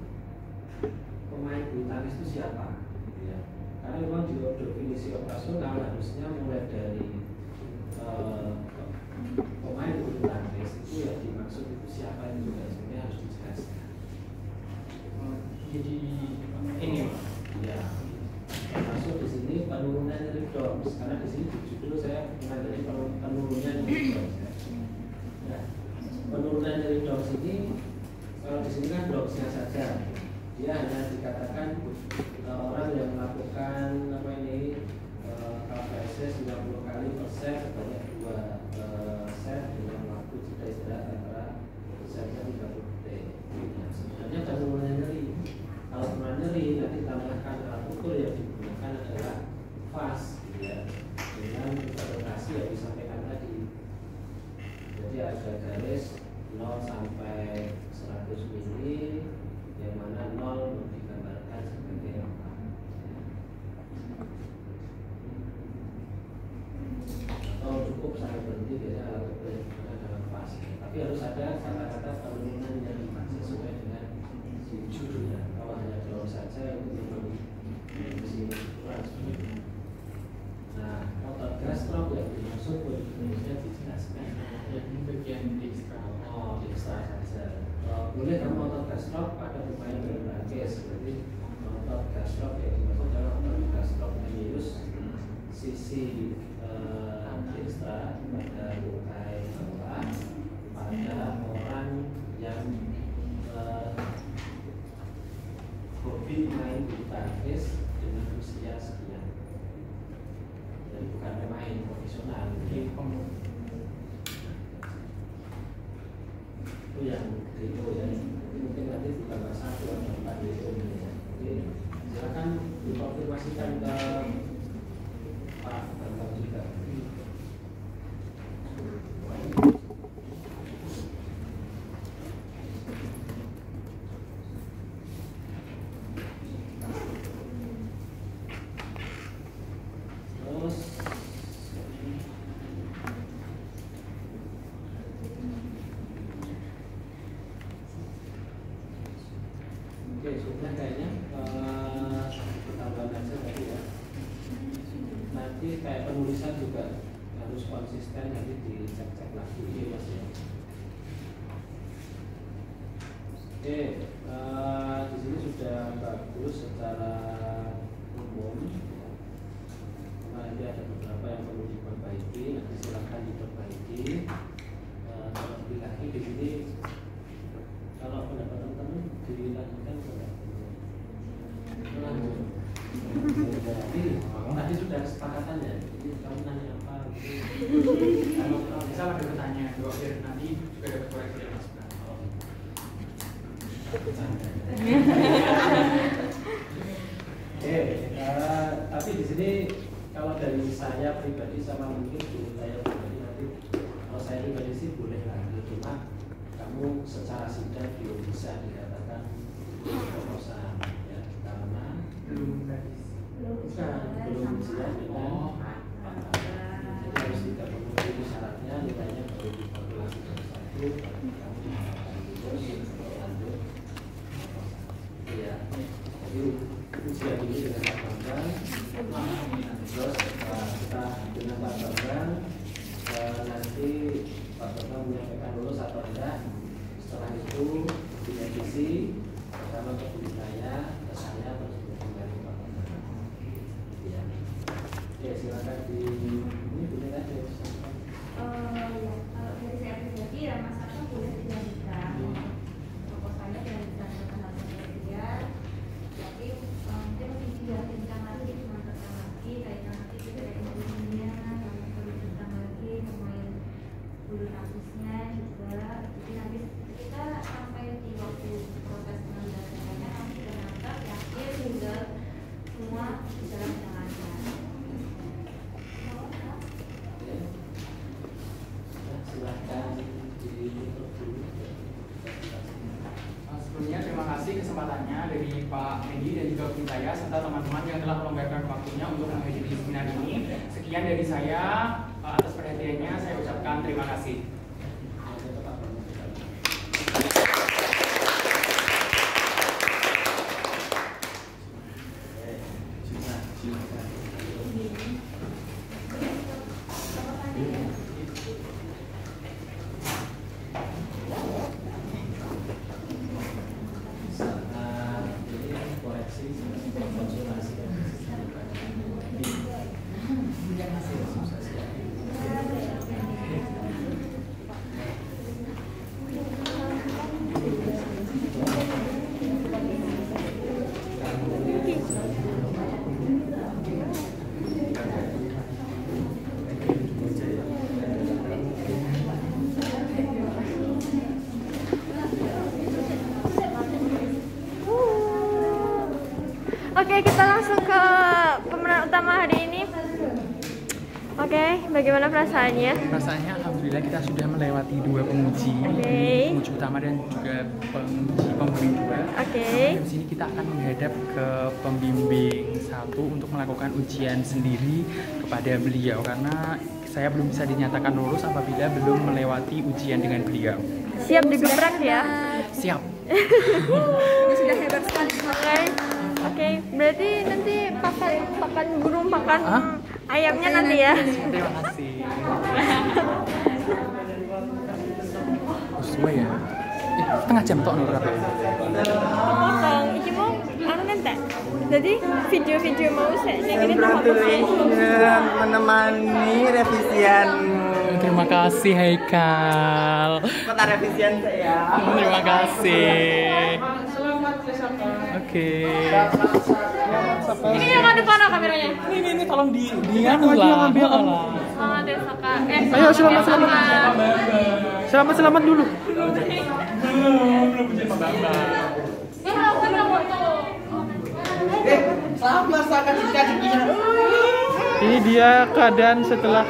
pemain bulu tangkis itu siapa? Ya. Karena memang di definisi operasional harusnya mulai dari pemain bulu tangkis itu yang dimaksud itu siapa itu juga sebenarnya harus dijelaskan. Jadi ini Ya, masuk di sini penurunan nyeri DOMS karena di sini judul saya mengandalkan penurunan nyeri DOMS. Ya, penurunan nyeri DOMS ini kalau di sini kan DOMS-nya saja, dia hanya dikatakan orang yang melakukan apa ini KPSS 90 kali per set sebanyak 2 set dengan waktu jeda istirahat antara setnya 30 detik. Nah, sebenarnya penurunan nyeri. Kalau penurunan nyeri nanti tambahkan alat ukur yang digunakan adalah fast, ya, dengan interpretasi yang disampaikan tadi. Jadi ada garis 0 sampai 100 mili, yang mana 0 digambarkan sebagai apa? Atau cukup sampai berhenti biasanya alat ukur yang digunakan adalah fast. Tapi harus ada kata-kata penurunan nyeri sesuai dengan judulnya. Kalau hanya drop saja itu memang mesti kurang. Nah, motor gas stroke yang dimaksud harusnya dijelaskan. yang bagian ekstra. Oh, ekstra saja. Boleh kamu motor gas stroke pada pemain bulu tangkis. Berarti motor gas stroke yang dimaksud adalah motor gas stroke minus sisi ekstra pada lukai bawah pada orang yang hobi main bulu tangkis dengan usia sekian. Jadi bukan pemain profesional. Jadi Itu yang DO ya. Mungkin nanti ditambah 1 atau 4 DO ya. Jadi silakan dikonfirmasikan ke Pak Bambang juga. Oke, sudah kayaknya tambahan aja tadi ya. Nanti kayak penulisan juga harus konsisten, nanti dicek-cek lagi ya Mas ya. Oke, di sini sudah bagus secara umum. Nanti ada beberapa yang perlu diperbaiki, nanti silakan diperbaiki. Terlebih lagi di sini, kalau pendapat teman-teman dilanjutkan ke lanjut. Jadi tadi sudah kesepakatan ya. Jadi kamu nanya apa? Kalau bisa ada bertanya, biar nanti juga dapat koreksi dari Mas Bram. Oke, tapi di sini kalau dari saya pribadi sama mungkin dari saya pribadi nanti, kalau saya pribadi sih boleh lagi, cuma kamu secara sidang belum bisa dikatakan proposal ya, karena Belum siap dengan jadi harus tidak memenuhi syaratnya, nilainya baru dikalkulasikan satu, kamu dikatakan lulus untuk lanjut proposal. Ya, jadi ujian ini dengan Pak Bambang, terus kita dengan Pak Bambang nanti Pak Bambang menyampaikan lulus atau tidak. Setelah itu direvisi pertama ke saya, terus kembali Pak Bambang. Ya, oke silakan di ini boleh aja. Ya, kalau dari saya pribadi ya Mas Arta boleh dilanjutkan proposalnya dilanjutkan ke tahap kedua, tapi mungkin lebih diyakinkan lagi, dimantapkan lagi, kaitan nanti juga dari intinya, yang perlu tentang lagi, pemain bulu tangkisnya juga. Jadi nanti kita sampai di waktu proses pengambilannya, kami sudah mantap, yakin juga semua berjalan dengan lancar. Silakan ditutup dulu. Sebelumnya terima kasih kesempatannya dari Pak Edi dan juga tim saya serta teman-teman yang telah melonggarkan waktunya untuk menghadiri seminar ini. Sekian dari saya, atas perhatiannya saya ucapkan terima kasih. Oke, kita langsung ke pemeran utama hari ini. Oke, bagaimana perasaannya? Rasanya alhamdulillah kita sudah melewati dua penguji, penguji utama dan juga penguji pembimbing dua. Di sini kita akan menghadap ke pembimbing satu untuk melakukan ujian sendiri kepada beliau karena saya belum bisa dinyatakan lulus apabila belum melewati ujian dengan beliau. Siap digebrak ya? Siap. Sudah hebat sekali. Oke, berarti nanti pakan burung pakan ayamnya nanti ya. Terima kasih. Sesuai ya. Setengah jam tok nurut apa? Potong, iki mau anu nentek. Jadi video-video mau saya ini tak menemani revisianmu. Terima kasih Haikal. Kota revisian saya. Terima kasih. Oke. Ini yang ada mana kameranya? Ini tolong dia lah. Selamat ya Saka. Ayo selamat dulu. Selamat Saka jika. Ini dia keadaan setelah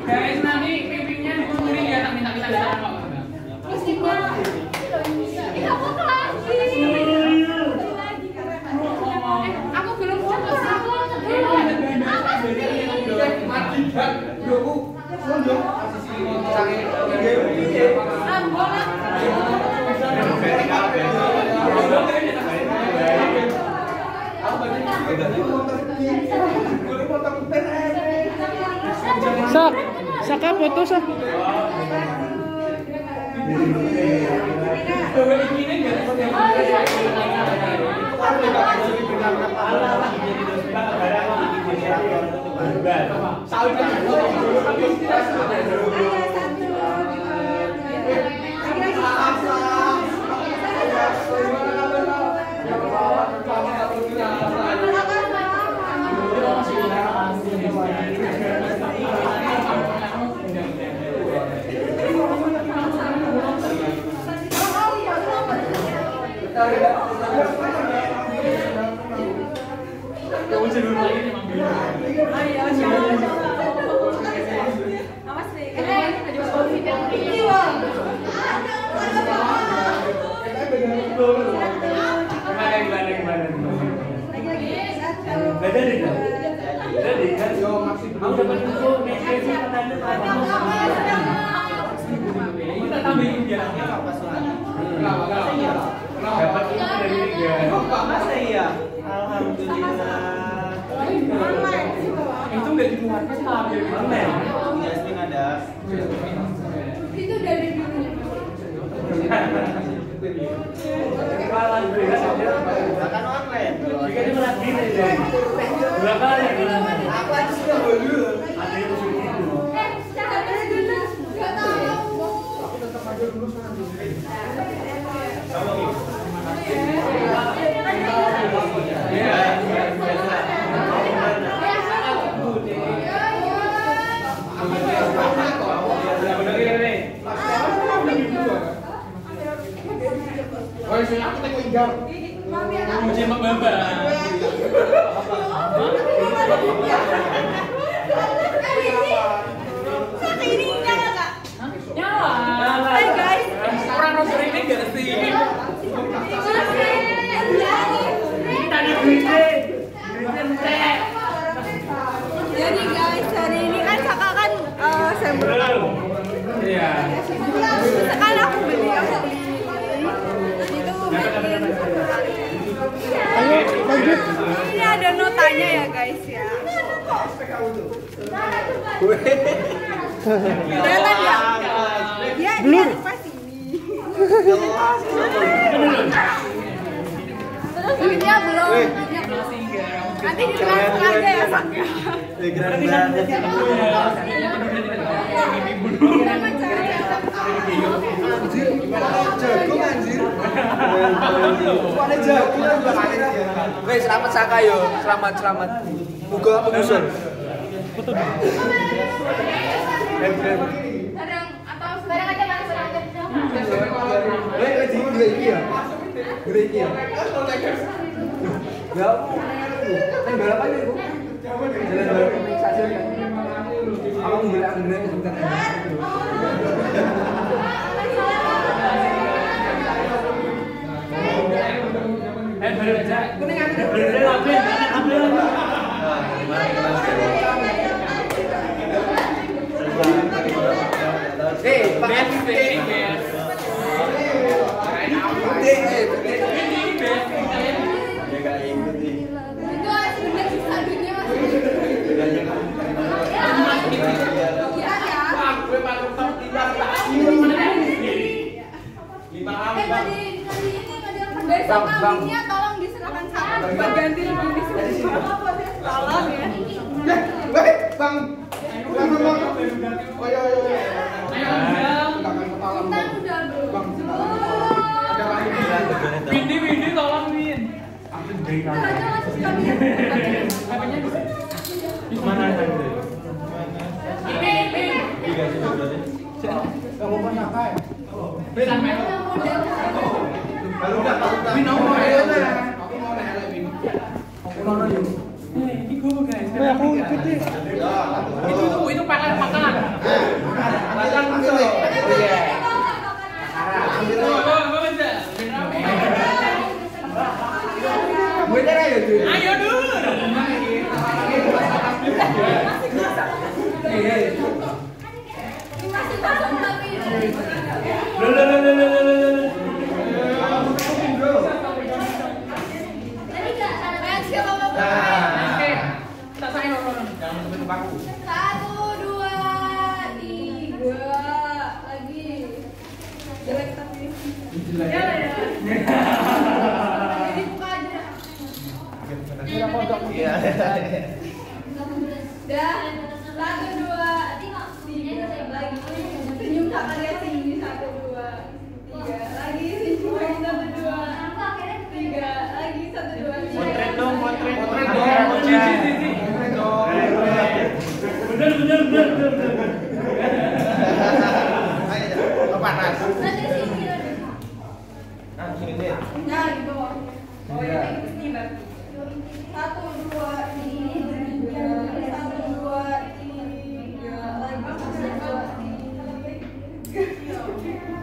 Guys, nanti pimpinnya dituturin ya. Sak, Saka foto sak. Masa iya? Alhamdulillah. Itu nggak dikeluarkan tapi Jasmine ada. Itu dari dulu. Akan online. Bikin malah gini deh. Dua kali. Aku aja sudah dulu. Ada yang sudah itu. Dari dulu nggak tahu. aku tetap aja dulu sana dulu. Oh, saya aku tengok hijau. Uji Mbak. ini nyala nggak? Nyala. Hai guys. Orang roster ini nggak sih? Tadi jadi guys, hari ini kan Saka kan sampel. Iya. Sekarang aku beli itu Ayo lanjut. ini ada notanya ya guys ya. Kelihatan ya? Ya, Belum. ini pas ini. Terus duitnya belum. Duitnya belum. Nanti ditransfer aja ya Sak. Wes selamat Saka yo, selamat. Muga pengusul. Foto dulu. Barang atau barang aja barang aja. Itu sebenarnya sisa duitnya masih. Iya ya. Besok kambingnya tolong diserahkan Saka buat ganti rugi semua. Tolong ya. Bang. Oh iya. Kita udah belum. Windy tolong Win. Kita aja masih kambingnya. Mana ada? Ini. Kamu mau ngapain? Bisa main. Kalau enggak, Win mau main. Aku mau main Win. Aku mau main. Ini gue guys. aku ikuti. Itu pakan. Makan masuk. Iya. Gue bisa. Gue cara ya tuh. Ayo dulu.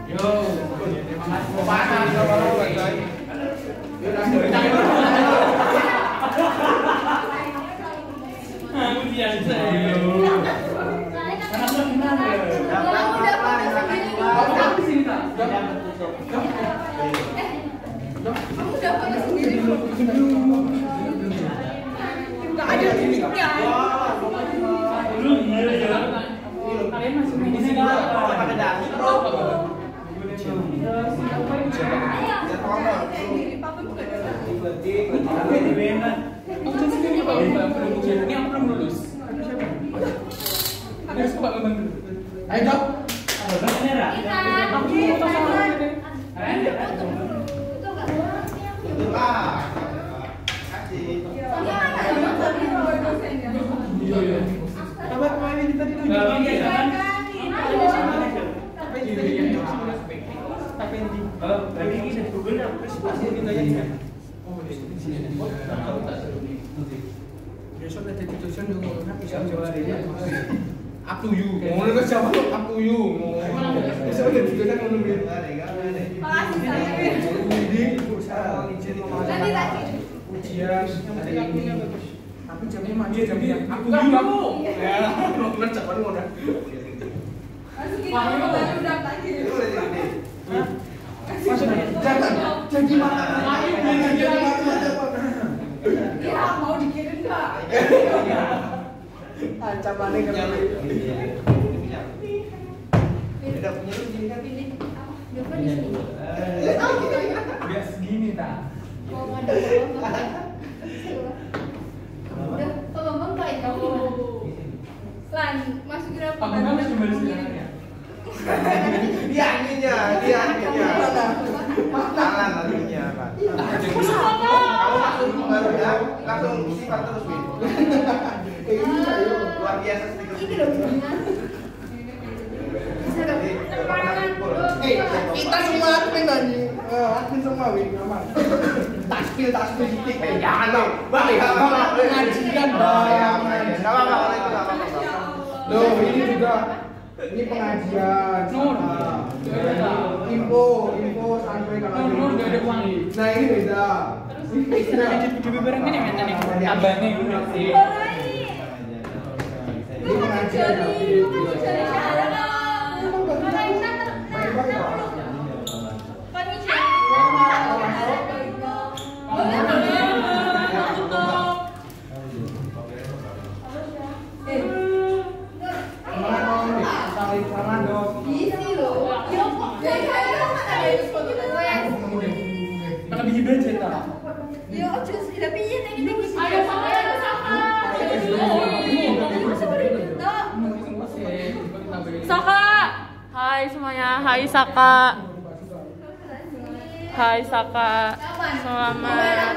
Yo, terima kasih. Panas sama lu guys. Ujian saya. Karena gimana? Di sini tak? Nggak ada limitnya. Kalian masih main di sini? Ini aku belum lulus. Harus Pak Bambang dulu. Ayo dok. Aku mau foto sama ini. Iya. Coba kemarin kita di up to you. Mau ke siapa tuh? Up to you. Mau. Bisa udah juga kan ngono gitu. Ujian hari ini. Tapi jamnya maju jamnya up to you. Ya, bener cepat ngono. Jangan. Jadi mana? Ya, mau dikirim enggak? Ancamannya kan. Udah punya lu jadi kan Pilih apa? Joko di sini. Biar segini tak? Mau ada udah, Pak Bambang paling kamu. Lan, masukin apa? Pak Bambang harus kembali sekarang ya? dia anginnya. Tangan anginnya kan. Kamu langsung baru ya, langsung sifat terus Win. Luar biasa stiker. Ini loh gimana? Bisa dong. Kita semua admin semua Win, aman. Taspil titik. Jangan dong. Bang, pengajian Bang. Enggak apa-apa. Loh, ini juga ini pengajian. Info sampai kalau Udah ada uang. nah ini beda. Lebih bareng ini kan tadi. Abangnya udah sih. Ini pengajian. Lebih budget tak? Yo, just tidak piye nek iki. Ayo sama. Saka. Hai semuanya. Hai Saka. Hai Saka. Selamat.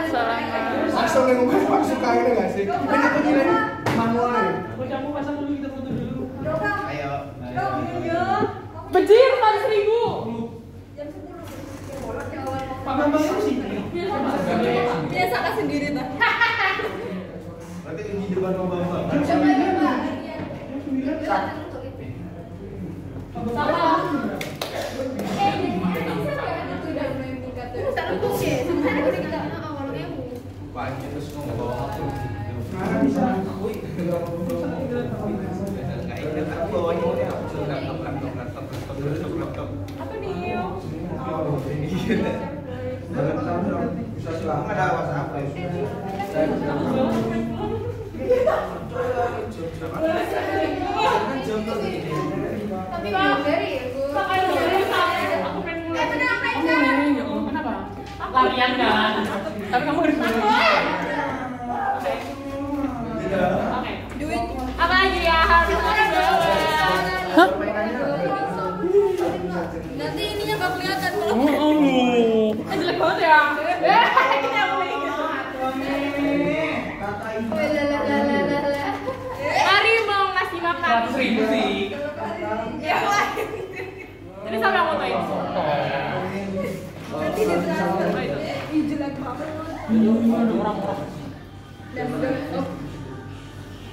Langsung yang ngomong suka ini nggak sih? Ini aku nilai manual nih. Kamu pasang dulu, kita foto dulu. Ayo. Bejir kan 1000. Pak Bambang itu sih. Dia Saka sendiri tuh. Berarti di depan Bambang. Coba. Terus ngomong mana bisa aku Apa nih? bisa silakan ada WhatsApp Tapi kalau dari Aku pengen kenapa? Larian kan? Tapi kamu harus dulu. Oke. Duit apa lagi ya? Harus ada bawah. nanti ininya nggak kelihatan kalau Jelek banget ya. Mari mau ngasih makan. 100.000 sih. Ini sama yang fotoin. nanti dia transfer. Ih, jelek banget. Dan udah, oh.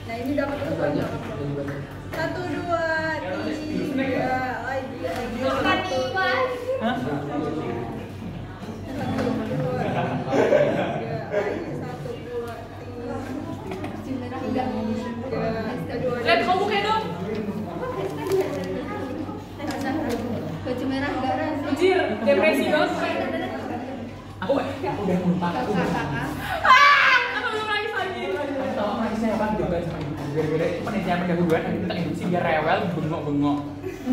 Nah ini dapat banyak. 1, 2, 3, lagi. Makan nih mas. Depresi banget. Aku udah lupa. Aku belum nangis lagi. tahu nangisnya apa debat sama ibu. Gara-gara penelitian pendahuluan nanti kita induksi biar rewel, bengok-bengok.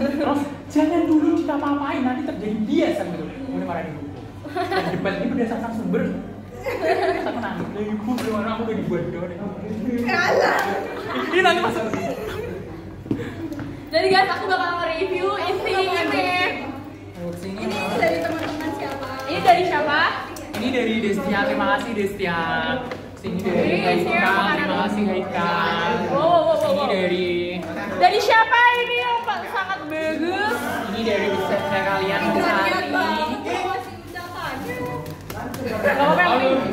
Terus jangan dulu kita apa-apain, nanti terjadi bias gitu. Kemudian marahin ibu. Dan debat ini berdasarkan sumber. Aku nangis, ibu belum aku udah dibuat dong. Ini nanti masuk. Jadi guys, aku bakal nge-review isi ini. Ini dari teman-teman siapa? Ini dari siapa? Ini dari Destia, terima kasih Destia. Ini dari Haika, terima kasih Haika. Ini Dari siapa ini yang sangat bagus? ini dari peserta kalian hari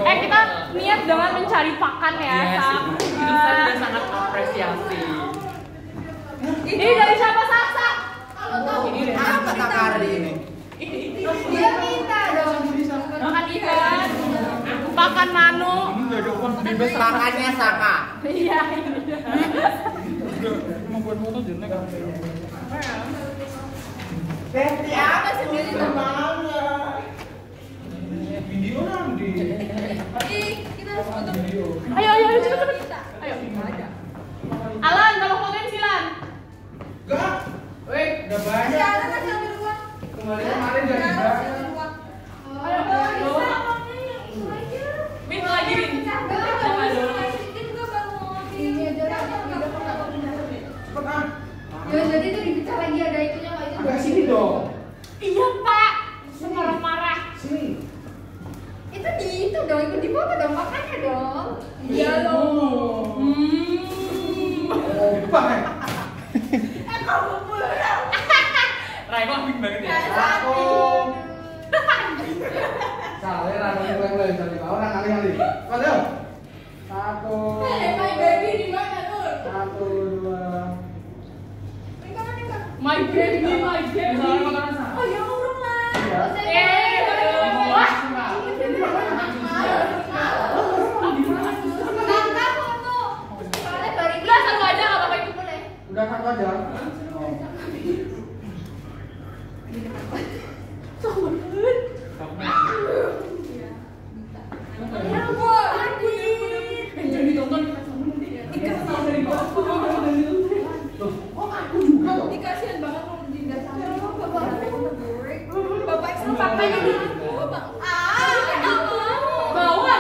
Kita niat dengan mencari pakan ya. Ini saya sangat apresiasi. Ini dari siapa Saksa? Ini dari Apa takari ini? Dia minta dong. Makan ikan, pakan nano. Ini nggak ada uang bebas. Makannya Saka. Iya. Mau buat foto jelek. Apa sendiri temannya? Video nanti. Kita harus foto. Ayo cepet. Ayo. Alan, kalau fotoin silan. Enggak. Weh, udah banyak. Siaran aja ambil uang. Kemarin jadi banyak. Ayo. Min lagi Min. Ya jadi itu dipecah lagi ada itunya nggak itu? Enggak sini dong. Iya Pak. Marah-marah. Sini. Itu di itu dong, ikut di foto dong, makanya dong. Iya loh. Opa. Rai kok bing banget ya. Aku. Salah lah, mulai dari orang kali-kali. Waduh. Satu. My baby di mana tuh? Satu, dua. My baby. Oh ya urung lah. Nangkap foto. Soalnya balik. Udah satu aja nggak apa-apa itu boleh. Udah satu aja. Oh. Jangan ditonton. Oh, aku juga loh. Dikasihan banget kalau tidak sampai bapak sama papanya di Bawa.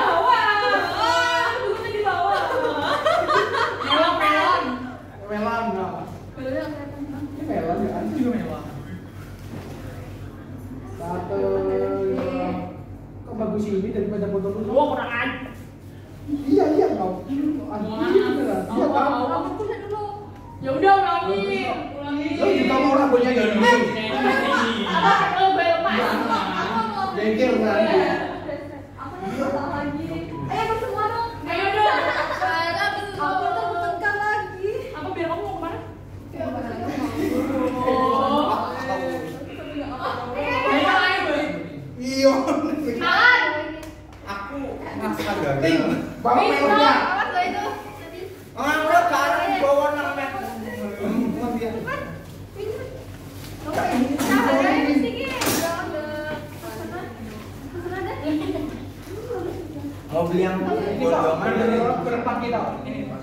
Duduknya di bawah. Melon. Melan enggak? Ini melan ya kan? Juga mewah. Satu, dua. Kok bagus ini daripada foto-foto? Wah, kurang aja. Iya kau. Iya kau. Rambutnya dulu. Ya udah ulangin. Lo juga mau rambutnya gini. Apa? Lo bayar Pak. Jengkel nanti. Aku nih salah lagi. Ayo bersemua dong. Ayo dong. Aku tertekan lagi. Apa biar kamu mau kemana? Ayo. Iya. Alan. Aku ngerasa gagal. Bawa melonnya. Awas lo itu. Lo sekarang bawa nang met. Mau beli yang bodoh mana? Berempat kita. Ini Ibu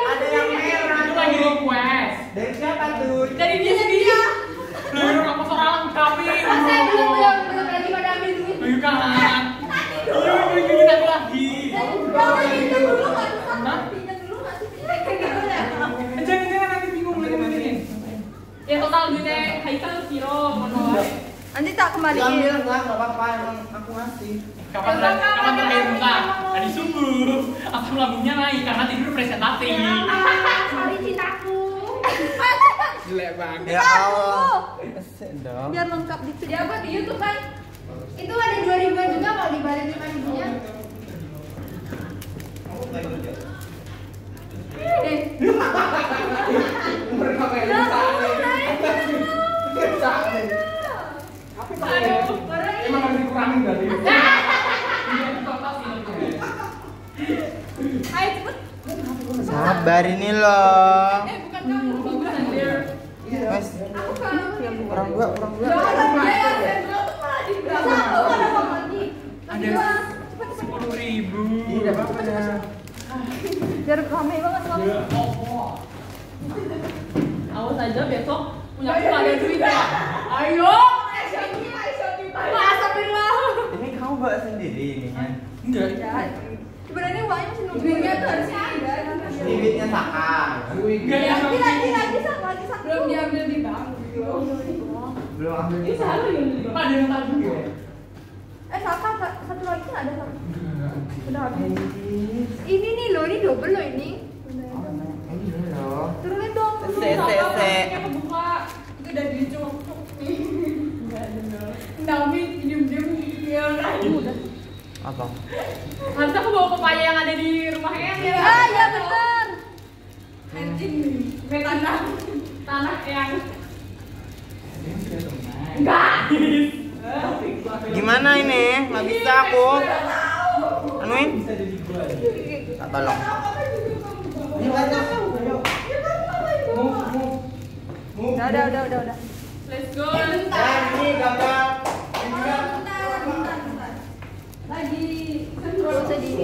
ada yang merah. Itu lagi request. Dari siapa tuh? dari dia sendiri. Lu apa seorang lengkap ini? Saya belum berani pada ambil duit. Ayo kan. Yuk kita lagi. Pinjam dulu nggak tuh? Pinjam dulu nggak sih? Jangan nanti bingung lagi begini. Ya total duitnya Haikal kiro mana? Nanti tak kembaliin. Ambil lah, nggak apa-apa. Emang aku ngasih. Kapan terakhir muka? Tadi subuh. Asam lambungnya naik karena tidur presentasi. Sorry cintaku. Jelek banget. Ya Allah. Esek dong. Biar lengkap di ya buat di YouTube kan. Itu ada 2000-an juga kalau dibalik 5.000-nya. Mereka kayak emang harus dikurangin berarti. Ayo cepet. Sabar ini loh. Bukan kamu bagus anjir. es. Kurang dua. Ada 10.000. Iya, apa-apa ya. Biar rame banget soalnya. Ya Allah. Awas aja besok punya aku ada duit ya. Ayo. Astagfirullah. Ini kamu bawa sendiri ini kan? Enggak. Sebenarnya uangnya masih nunggu. Duitnya tuh harusnya ada. Bibitnya Saka. Enggak ya. Lagi sak. Belum diambil di bank. Belum ambil. Ini salah ya. Pak ada yang tadi ya? Saka satu lagi kan ada satu. Enggak. Udah habis. Ini nih loh, ini double loh ini. Ini loh. Turunin dong. Yang kebuka itu udah dicocok nih. Enggak ada. Nami diem-diem ya. Apa? Harusnya aku bawa pepaya yang ada di rumah Em ya. Ah, iya benar. Anjing nih. Tanah yang Ini sudah tenang. enggak. Gimana ini? Nggak bisa aku. Anuin? Tak tolong. Udah. Let's go. Ini gambar. Lagi. Terus sedih.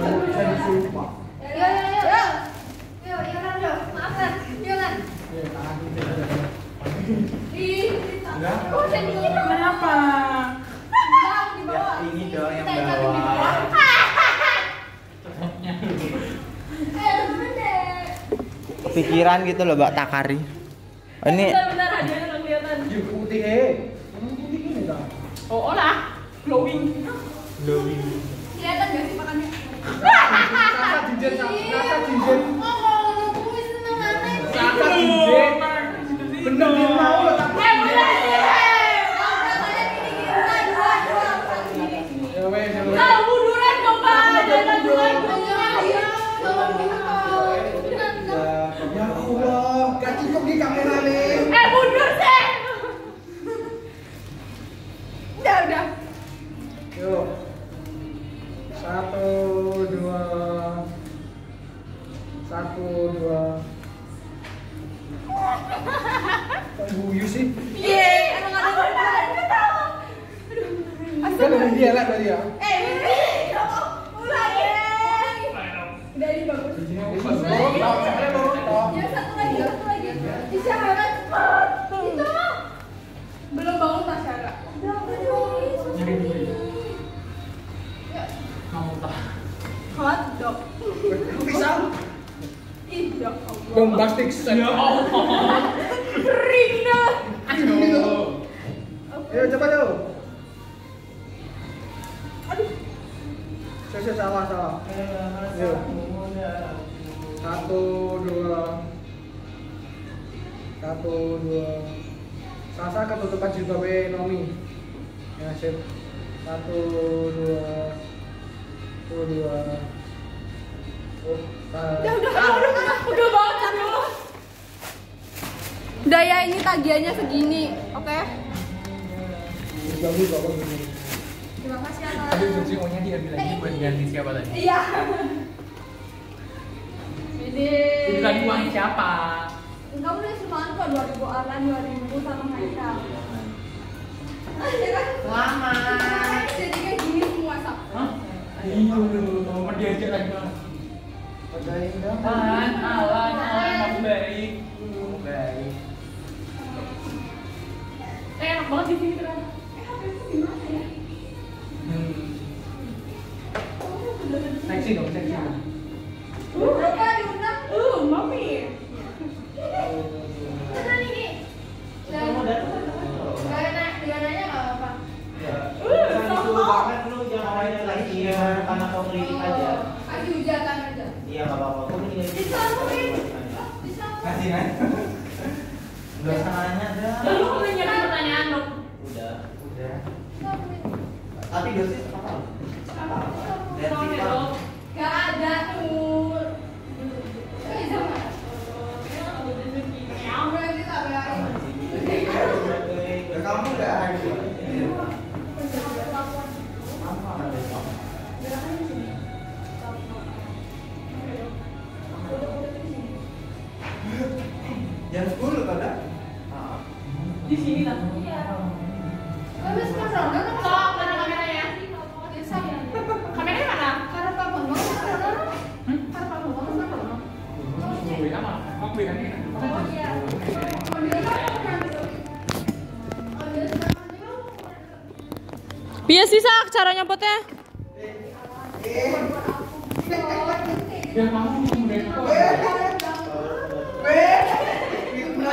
Yuk, Yolan dong. Maafkan, Yolan. Ya, tangan kita. Enggak. Kok sedih dong? Kenapa? Ya, ini dong yang bawah. Pikiran gitu loh, Mbak Takari. Oh, ini Bentar hadiahnya nggak kelihatan. Putih putih ini dah. Oh lah, glowing. Kelihatan gak sih makannya? Rasa jinjen. Rasa jinjen. Bener dia mau lo tapi. Ya wes. Kalau munduran dong Pak, jangan munduran dong. ya Allah, gak cukup di kamera nih. Mundur sih. Udah. Yuk. 1, 2. 1, 2. Kok guyu sih? Emang ada ketawa. Kan lebih dia lah tadi ya. Udah ini bagus. Di sini aku pas. Ya satu lagi. Isyara cepat. Itu. Belum bangun Tasyara. Nyari dulu. Mau tak? Hot dog. Pisang. Ih, ya Allah. Bombastic set. Ya Allah. Rina. Aduh. Ayo cepat yuk. Aduh. Salah. Yuk. 1, 2. 1, 2. Sasa ketutupan jilbabnya Nomi. Ya sip. 1, 2. 2. Udah banget aduh. Udah ya ini tagihannya segini, oke? Bagus bapak gini. Terima kasih atas. Tapi ujung O-nya diambil lagi buat ganti siapa tadi? Iya. Ini. Itu tadi uangnya siapa? Kamu udah semangat kok 2000 Arlan, 2000 sama Haikal. Selamat. Jadi kayak gini semua sak. Hah? Iya, mau diajak lagi bang. Alan, kamu baik. Baik. Enak banget di sini ternyata. HP-ku gimana ya? Seksi dong. Apa diundang? Mami. Beneran ini. Diananya nggak apa-apa. Banget lu jangan main lagi karena kau kritik aja. Kasih hujatan aja. Iya nggak apa-apa. Kau mendingan ngasih kan? Udah sananya ada. Lalu aku udah nyiapin pertanyaan dong. Udah. Tapi dosis apa? Soalnya dong. Gak ada Nur. Kamu nggak ada. Jam 10 pada? Di sini lah. Wes Rono Kok mana kameranya? Kameranya mana? Karena Pak Bambang Rono. Karena Pak Bambang Rono. WA mah, aku WA nih. Oh iya. Piye sih sak cara nyopotnya? Biar kamu mudah. Weh.